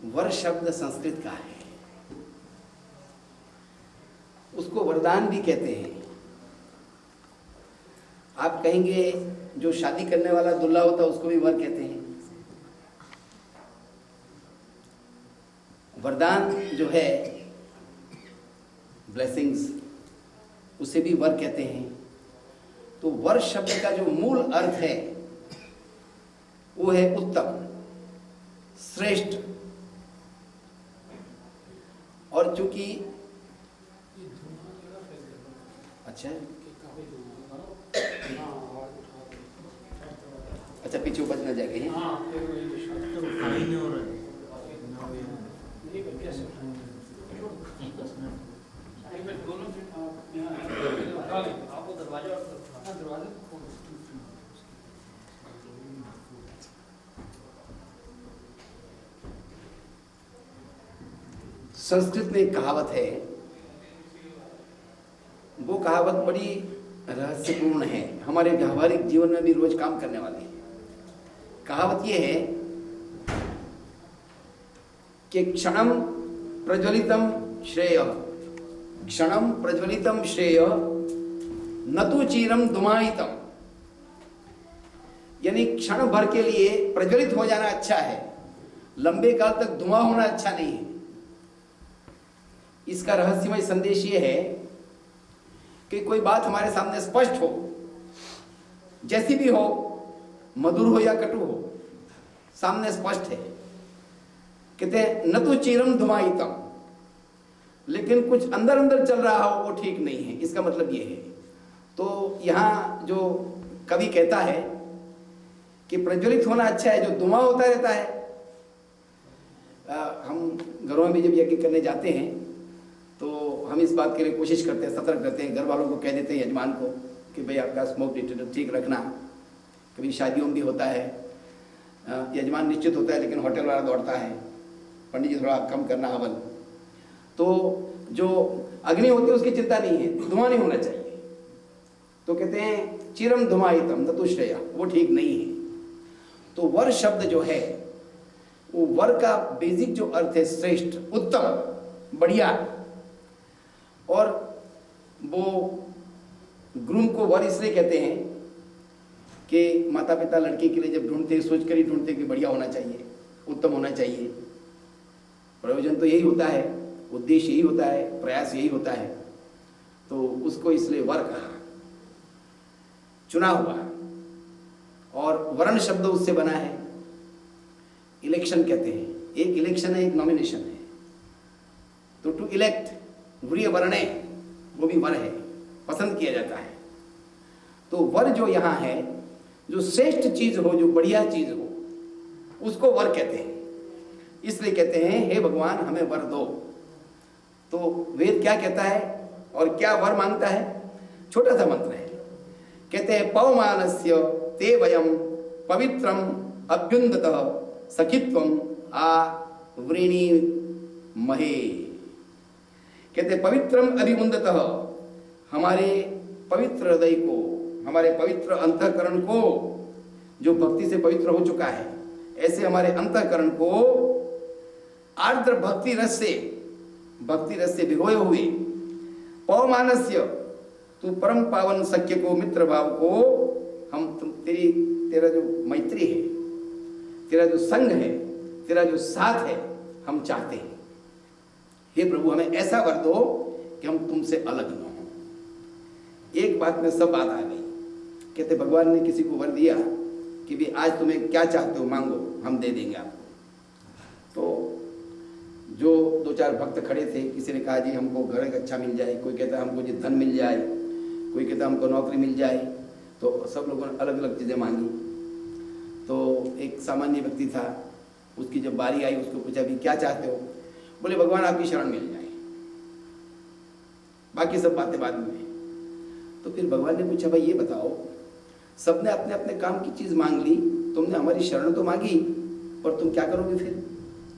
वर शब्द संस्कृत का है, उसको वरदान भी कहते हैं। आप कहेंगे जो शादी करने वाला दूल्हा होता है उसको भी वर कहते हैं। वरदान जो है, ब्लेसिंग्स, उसे भी वर कहते हैं। तो वर शब्द का जो मूल अर्थ है वो है उत्तम, श्रेष्ठ। और चूंकि अच्छा पीछे बच ना जाएगा। संस्कृत में एक कहावत है, वो कहावत बड़ी रहस्यपूर्ण है, हमारे व्यावहारिक जीवन में भी रोज काम करने वाली है। कहावत ये है कि क्षणम प्रज्वलितम श्रेय, क्षणम प्रज्वलितम श्रेय न तो चीरम धुमायितम। यानी क्षण भर के लिए प्रज्वलित हो जाना अच्छा है, लंबे काल तक धुआं होना अच्छा नहीं है। इसका रहस्यमय संदेश ये है कि कोई बात हमारे सामने स्पष्ट हो, जैसी भी हो, मधुर हो या कटु हो, सामने स्पष्ट है। कहते हैं न तो चीरम धुमायितम, लेकिन कुछ अंदर अंदर चल रहा हो वो ठीक नहीं है। इसका मतलब ये है। तो यहाँ जो कवि कहता है कि प्रज्वलित होना अच्छा है, जो धुआं होता रहता है। हम घरों में जब यज्ञ करने जाते हैं तो हम इस बात के लिए कोशिश करते हैं, सतर्क रहते हैं, घर वालों को कह देते हैं, यजमान को, कि भाई आपका स्मोक डिटेक्टर ठीक रखना। कभी शादियों में भी होता है, यजमान निश्चित होता है लेकिन होटल वाला दौड़ता है, पंडित जी थोड़ा कम करना हवन। तो जो अग्नि होती है उसकी चिंता नहीं है, धुआं नहीं होना चाहिए। तो कहते हैं चिरम धुमायितम न तो श्रेया, वो ठीक नहीं है। तो वर शब्द जो है वो वर का बेसिक जो अर्थ है श्रेष्ठ, उत्तम, बढ़िया। और वो ग्रूम को वर इसलिए कहते हैं कि माता पिता लड़की के लिए जब ढूंढते हैं सोच कर ही ढूंढते कि बढ़िया होना चाहिए, उत्तम होना चाहिए। प्रयोजन तो यही होता है, उद्देश्य यही होता है, प्रयास यही होता है। तो उसको इसलिए वर कहा, चुना हुआ। और वर्ण शब्द उससे बना है, इलेक्शन कहते हैं। एक इलेक्शन है, एक नॉमिनेशन है। तो टू इलेक्ट, वरीय वर्ण है, वो भी वर है, पसंद किया जाता है। तो वर जो यहाँ है, जो श्रेष्ठ चीज हो, जो बढ़िया चीज हो, उसको वर कहते हैं। इसलिए कहते हैं हे भगवान हमें वर दो। तो वेद क्या कहता है और क्या वर मांगता है? छोटा सा मंत्र है। कहते हैं पवमानस्य ते वयम पवित्रम अभ्युन्नतः सखित्वम आ वृणी महे। कहते पवित्रम अभिमुंदतः, हमारे पवित्र हृदय को, हमारे पवित्र अंतःकरण को, जो भक्ति से पवित्र हो चुका है, ऐसे हमारे अंतःकरण को आर्द्र भक्ति रस से भिगोए हुए, पवमानस्य, तू परम पावन सख्य को, मित्र भाव को, हम तेरा जो मैत्री है, तेरा जो संग है, तेरा जो साथ है, हम चाहते हैं। हे प्रभु हमें ऐसा वर दो कि हम तुमसे अलग न हो। एक बात में सब बात आ गई। कहते भगवान ने किसी को वर दिया कि भी आज तुम्हें क्या चाहते हो मांगो, हम दे देंगे आपको। तो जो दो चार भक्त खड़े थे, किसी ने कहा जी हमको घर अच्छा मिल जाए, कोई कहता हमको जी धन मिल जाए, कोई कहता हमको नौकरी मिल जाए। तो सब लोगों ने अलग अलग चीज़ें मांगी। तो एक सामान्य व्यक्ति था, उसकी जब बारी आई उसको पूछा भी क्या चाहते हो? बोले भगवान आपकी शरण मिल जाए, बाकी सब बातें बाद में। तो फिर भगवान ने पूछा भाई ये बताओ, सबने अपने अपने काम की चीज मांग ली, तुमने हमारी शरण तो मांगी, पर तुम क्या करोगे फिर?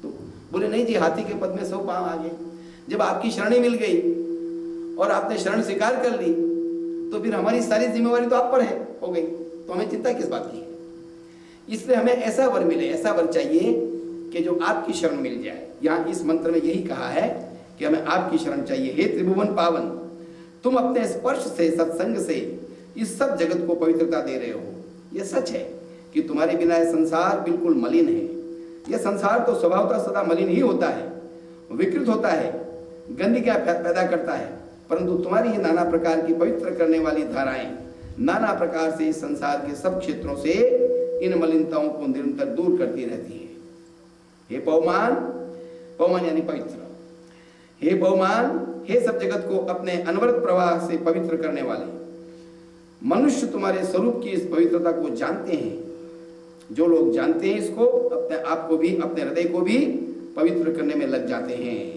तो बोले नहीं जी, हाथी के पद में 100 पांव आ गए। जब आपकी शरण मिल गई और आपने शरण स्वीकार कर ली, तो फिर हमारी सारी जिम्मेवारी तो आप पर है, हो गई, तो हमें चिंता किस बात की है? इसलिए हमें ऐसा वर मिले, ऐसा वर चाहिए कि जो आपकी शरण मिल जाए। यहाँ इस मंत्र में यही कहा है कि हमें आपकी शरण चाहिए। हे त्रिभुवन पावन, तुम अपने स्पर्श से, सत्संग से इस सब जगत को पवित्रता दे रहे हो। यह सच है कि तुम्हारे बिना यह संसार बिल्कुल मलिन है। यह संसार तो स्वभावतः सदा मलिन ही होता है, विकृत होता है, गंदगियां पैदा करता है, परंतु तुम्हारी ही नाना प्रकार की पवित्र करने वाली धाराएं नाना प्रकार से इस संसार के सब क्षेत्रों से इन मलिनताओं को निरंतर दूर करती रहती है। हे पवमान, पवमान यानी पवित्र, हे पवमान, हे सब जगत को अपने अनवरत प्रवाह से पवित्र करने वाले, मनुष्य तुम्हारे स्वरूप की इस पवित्रता को जानते हैं। जो लोग जानते हैं इसको, अपने आप को भी, अपने हृदय को भी पवित्र करने में लग जाते हैं।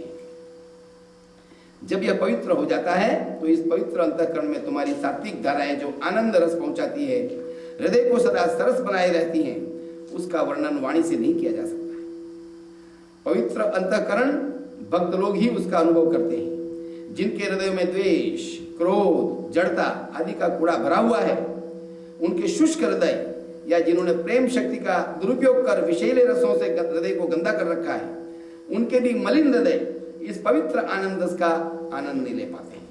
जब यह पवित्र हो जाता है तो इस पवित्र अंतःकरण में तुम्हारी सात्विक धाराएं जो आनंद रस पहुंचाती है, हृदय को सदा सरस बनाए रहती हैं, उसका वर्णन वाणी से नहीं किया जा सकता। पवित्र अंतःकरण भक्त लोग ही उसका अनुभव करते हैं। जिनके हृदय में द्वेष, क्रोध, जड़ता आदि का कूड़ा भरा हुआ है, उनके शुष्क हृदय या जिन्होंने प्रेम शक्ति का दुरुपयोग कर विषैले रसों से हृदय को गंदा कर रखा है, उनके भी मलिन हृदय इस पवित्र आनंद रस का आनंद नहीं ले पाते हैं।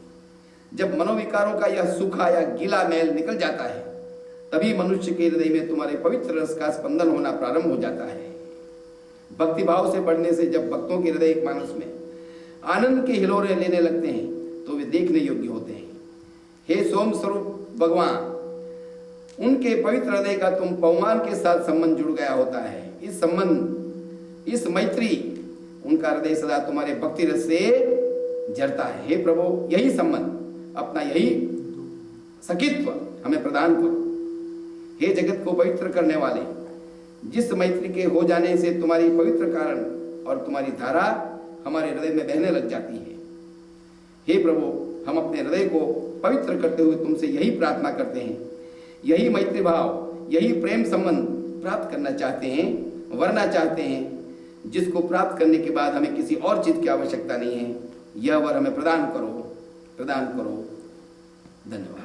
जब मनोविकारों का यह सूखा या गीला मैल निकल जाता है, तभी मनुष्य के हृदय में तुम्हारे पवित्र रस का स्पंदन होना प्रारंभ हो जाता है। भक्ति भाव से बढ़ने से जब भक्तों के हृदय मानस में आनंद के हिलोरे लेने लगते हैं तो वे देखने योग्य होते हैं। हे सोम स्वरूप भगवान, उनके पवित्र हृदय का तुम पवमान के साथ संबंध जुड़ गया होता है। इस संबंध, इस मैत्री, उनका हृदय सदा तुम्हारे भक्ति रस से जरता है। हे प्रभु, यही संबंध, अपना यही सखित्व हमें प्रदान करो। हे जगत को पवित्र करने वाले, जिस मैत्री के हो जाने से तुम्हारी पवित्र कारण और तुम्हारी धारा हमारे हृदय में बहने लग जाती है। हे प्रभु, हम अपने हृदय को पवित्र करते हुए तुमसे यही प्रार्थना करते हैं, यही मैत्री भाव, यही प्रेम संबंध प्राप्त करना चाहते हैं, वरना चाहते हैं, जिसको प्राप्त करने के बाद हमें किसी और चीज की आवश्यकता नहीं है। यह वर हमें प्रदान करो, प्रदान करो। धन्यवाद।